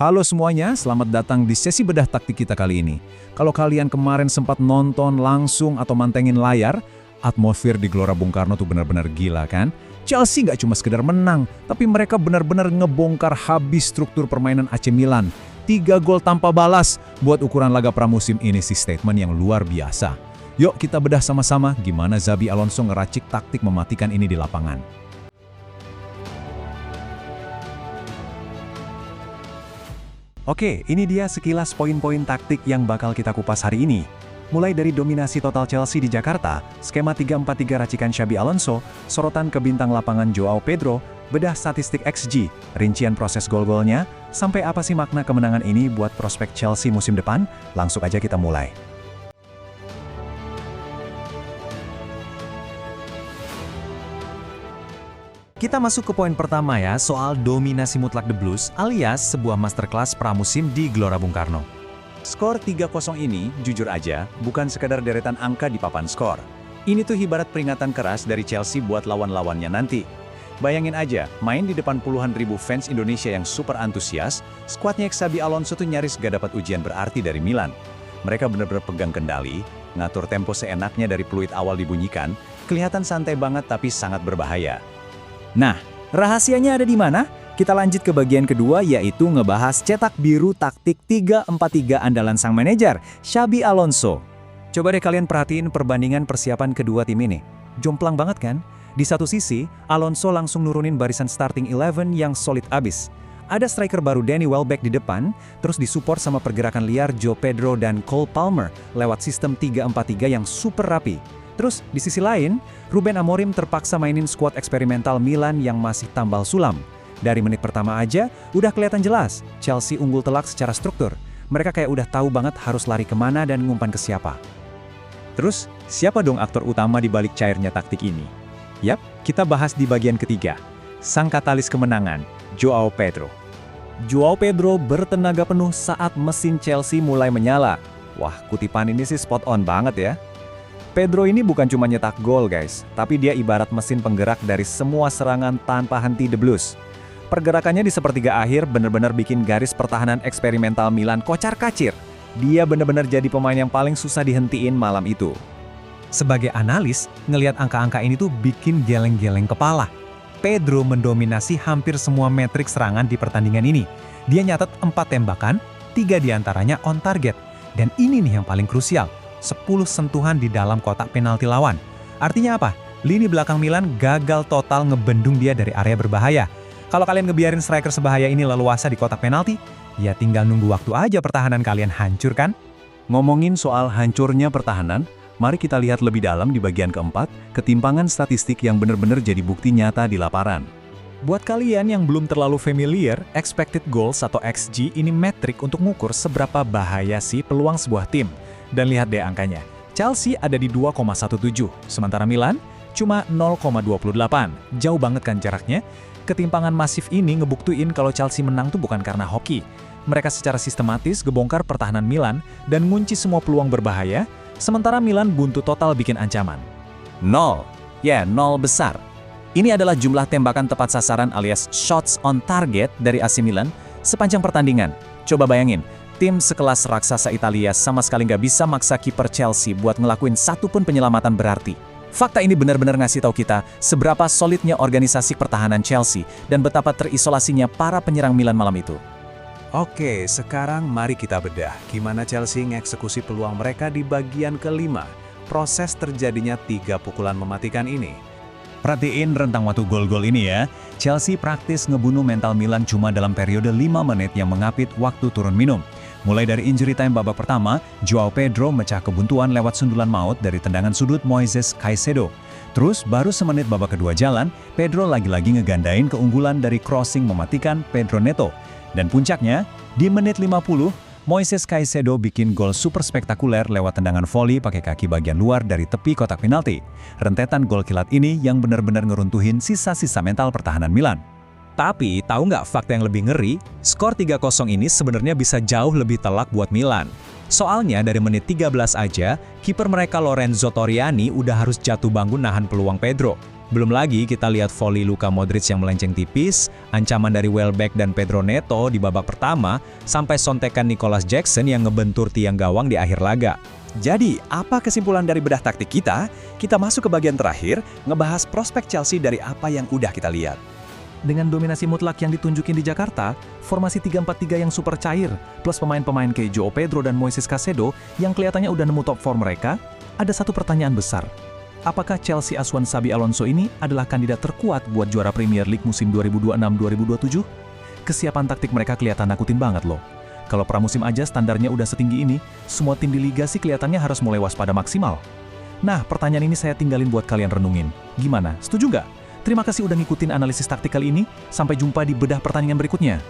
Halo semuanya, selamat datang di sesi bedah taktik kita kali ini. Kalau kalian kemarin sempat nonton langsung atau mantengin layar, atmosfer di Gelora Bung Karno tuh benar-benar gila kan? Chelsea nggak cuma sekedar menang, tapi mereka benar-benar ngebongkar habis struktur permainan AC Milan. 3 gol tanpa balas, buat ukuran laga pramusim ini sih statement yang luar biasa. Yuk kita bedah sama-sama gimana Xabi Alonso ngeracik taktik mematikan ini di lapangan. Oke, ini dia sekilas poin-poin taktik yang bakal kita kupas hari ini. Mulai dari dominasi total Chelsea di Jakarta, skema 3-4-3 racikan Xabi Alonso, sorotan ke bintang lapangan Joao Pedro, bedah statistik XG, rincian proses gol-golnya, sampai apa sih makna kemenangan ini buat prospek Chelsea musim depan? Langsung aja kita mulai. Kita masuk ke poin pertama ya, soal dominasi mutlak The Blues alias sebuah masterclass pramusim di Gelora Bung Karno. Skor 3-0 ini, jujur aja, bukan sekadar deretan angka di papan skor. Ini tuh ibarat peringatan keras dari Chelsea buat lawan-lawannya nanti. Bayangin aja, main di depan puluhan ribu fans Indonesia yang super antusias, skuadnya Xabi Alonso tuh nyaris gak dapat ujian berarti dari Milan. Mereka benar-benar pegang kendali, ngatur tempo seenaknya dari peluit awal dibunyikan, kelihatan santai banget tapi sangat berbahaya. Nah, rahasianya ada di mana? Kita lanjut ke bagian kedua, yaitu ngebahas cetak biru taktik 3-4-3 andalan sang manajer, Xabi Alonso. Coba deh kalian perhatiin perbandingan persiapan kedua tim ini. Jomplang banget kan? Di satu sisi, Alonso langsung nurunin barisan starting 11 yang solid abis. Ada striker baru Danny Welbeck di depan, terus disupport sama pergerakan liar Joao Pedro dan Cole Palmer lewat sistem 3-4-3 yang super rapi. Terus, di sisi lain, Ruben Amorim terpaksa mainin skuad eksperimental Milan yang masih tambal sulam. Dari menit pertama aja, udah kelihatan jelas, Chelsea unggul telak secara struktur. Mereka kayak udah tahu banget harus lari kemana dan ngumpan ke siapa. Terus, siapa dong aktor utama di balik cairnya taktik ini? Yap, kita bahas di bagian ketiga. Sang katalis kemenangan, Joao Pedro. Joao Pedro bertenaga penuh saat mesin Chelsea mulai menyala. Wah, kutipan ini sih spot on banget ya. Pedro ini bukan cuma nyetak gol guys, tapi dia ibarat mesin penggerak dari semua serangan tanpa henti The Blues. Pergerakannya di sepertiga akhir benar-benar bikin garis pertahanan eksperimental Milan kocar-kacir. Dia benar-benar jadi pemain yang paling susah dihentiin malam itu. Sebagai analis, ngelihat angka-angka ini tuh bikin geleng-geleng kepala. Pedro mendominasi hampir semua metrik serangan di pertandingan ini. Dia nyatet 4 tembakan, 3 diantaranya on target. Dan ini nih yang paling krusial. 10 sentuhan di dalam kotak penalti lawan. Artinya apa? Lini belakang Milan gagal total ngebendung dia dari area berbahaya. Kalau kalian ngebiarin striker sebahaya ini leluasa di kotak penalti, ya tinggal nunggu waktu aja pertahanan kalian hancur kan? Ngomongin soal hancurnya pertahanan, mari kita lihat lebih dalam di bagian keempat, ketimpangan statistik yang benar-benar jadi bukti nyata di lapangan. Buat kalian yang belum terlalu familiar, expected goals atau XG ini metrik untuk mengukur seberapa bahaya sih peluang sebuah tim. Dan lihat deh angkanya, Chelsea ada di 2,17, sementara Milan cuma 0,28. Jauh banget kan jaraknya? Ketimpangan masif ini ngebuktiin kalau Chelsea menang tuh bukan karena hoki. Mereka secara sistematis gebongkar pertahanan Milan dan ngunci semua peluang berbahaya, sementara Milan buntu total bikin ancaman. 0. Ya, 0 besar. Ini adalah jumlah tembakan tepat sasaran alias shots on target dari AC Milan sepanjang pertandingan. Coba bayangin, tim sekelas raksasa Italia sama sekali nggak bisa maksa kiper Chelsea buat ngelakuin satu pun penyelamatan berarti. Fakta ini benar-benar ngasih tahu kita seberapa solidnya organisasi pertahanan Chelsea dan betapa terisolasinya para penyerang Milan malam itu. Oke, sekarang mari kita bedah gimana Chelsea mengeksekusi peluang mereka di bagian kelima. Proses terjadinya 3 pukulan mematikan ini. Perhatiin rentang waktu gol-gol ini ya. Chelsea praktis ngebunuh mental Milan cuma dalam periode 5 menit yang mengapit waktu turun minum. Mulai dari injury time babak pertama, Joao Pedro mecah kebuntuan lewat sundulan maut dari tendangan sudut Moises Caicedo. Terus, baru semenit babak kedua jalan, Pedro lagi-lagi ngegandain keunggulan dari crossing mematikan Pedro Neto. Dan puncaknya, di menit 50, Moises Caicedo bikin gol super spektakuler lewat tendangan voli pakai kaki bagian luar dari tepi kotak penalti. Rentetan gol kilat ini yang benar-benar ngeruntuhin sisa-sisa mental pertahanan Milan. Tapi, tahu nggak fakta yang lebih ngeri? Skor 3-0 ini sebenarnya bisa jauh lebih telak buat Milan. Soalnya dari menit 13 aja, kiper mereka Lorenzo Toriani udah harus jatuh bangun nahan peluang Pedro. Belum lagi kita lihat volley Luka Modric yang melenceng tipis, ancaman dari Welbeck dan Pedro Neto di babak pertama, sampai sontekan Nicholas Jackson yang ngebentur tiang gawang di akhir laga. Jadi, apa kesimpulan dari bedah taktik kita? Kita masuk ke bagian terakhir, ngebahas prospek Chelsea dari apa yang udah kita lihat. Dengan dominasi mutlak yang ditunjukin di Jakarta, formasi 3-4-3 yang super cair, plus pemain-pemain kayak Joao Pedro dan Moises Caicedo yang kelihatannya udah nemu top form mereka, ada satu pertanyaan besar. Apakah Chelsea asuhan Xabi Alonso ini adalah kandidat terkuat buat juara Premier League musim 2026-2027? Kesiapan taktik mereka kelihatan nakutin banget loh. Kalau pramusim aja standarnya udah setinggi ini, semua tim di Liga sih kelihatannya harus mulai waspada maksimal. Nah, pertanyaan ini saya tinggalin buat kalian renungin. Gimana? Setuju nggak? Terima kasih udah ngikutin analisis taktik kali ini. Sampai jumpa di bedah pertandingan berikutnya.